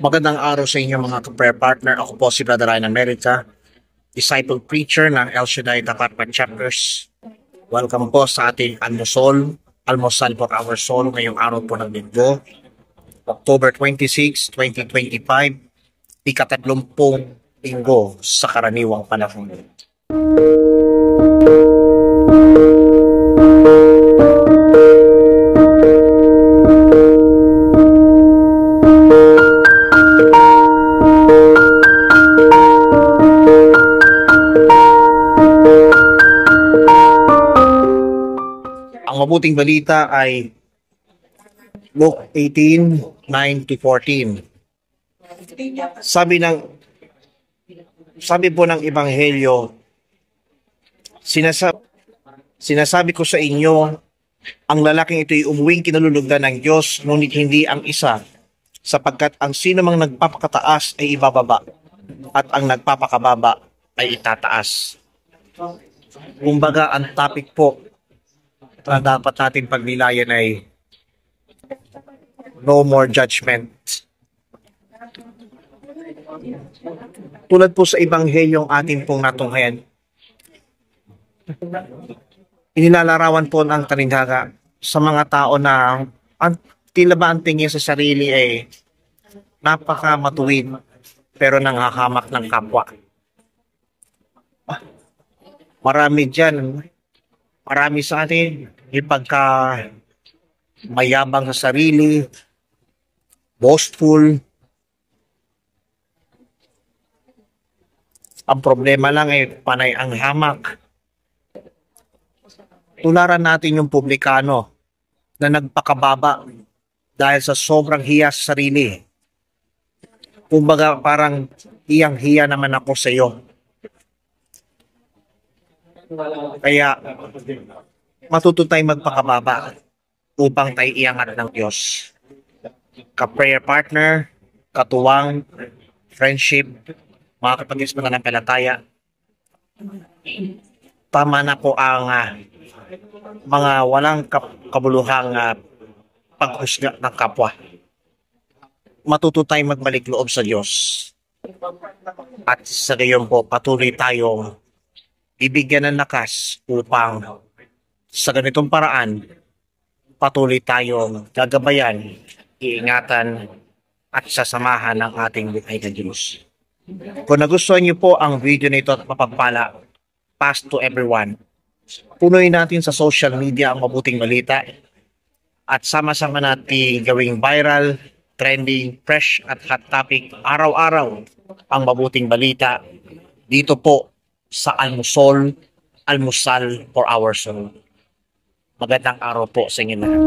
Magandang araw sa inyo mga prayer partner. Ako po si Brother Ryan America, disciple preacher ng El Shaddai Department Chapters. Welcome po sa ating almusal for our soul ngayong araw po ng linggo, October 26, 2025, ika-30 linggo sa karaniwang panahon. Ang mabuting balita ay Luke 18:9-14. Sabi po ng Ebanghelyo, sinasabi ko sa inyo, ang lalaking ito'y umuwing kinalulugdan ng Diyos, ngunit hindi ang isa, sapagkat ang sino mang nagpapakataas ay ibababa, at ang nagpapakababa ay itataas. Kumbaga, ang topic po na dapat natin pagnilayan ay no more judgment. Tulad po sa Ebanghelyong atin pong natunghayan, inilalarawan po ng talinghaga sa mga tao na tila ba ang tingin sa sarili ay napakamatuwid pero nanghahamak ng kapwa. Marami sa atin yung pagka mayabang sa sarili, boastful. Ang problema lang ay panay ang hamak. Tularan natin yung publikano na nagpakababa dahil sa sobrang hiya sa sarili. Kumbaga parang hiyang-hiya naman ako sa iyo. Kaya matuto tayong magpakababa upang tayo iangat ng Diyos. Ka-prayer partner, katuwang, friendship, mga kapatid sa pananampalataya, tama na po ang mga walang kabuluhang paghusga ng kapwa. Matuto tayong magbalik loob sa Diyos. At sa gayon po, patuloy tayong ibigyan ng lakas upang sa ganitong paraan, patuloy tayong gagabayan, iingatan, at sasamahan ng ating buhay na Diyos. Kung nagustuhan niyo po ang video nito at mapagpala, pass to everyone. Punuin natin sa social media ang mabuting balita at sama-sama natin gawing viral, trending, fresh at hot topic araw-araw ang mabuting balita dito po sa almusal for our soul. Magandang araw po sa inyo lahat.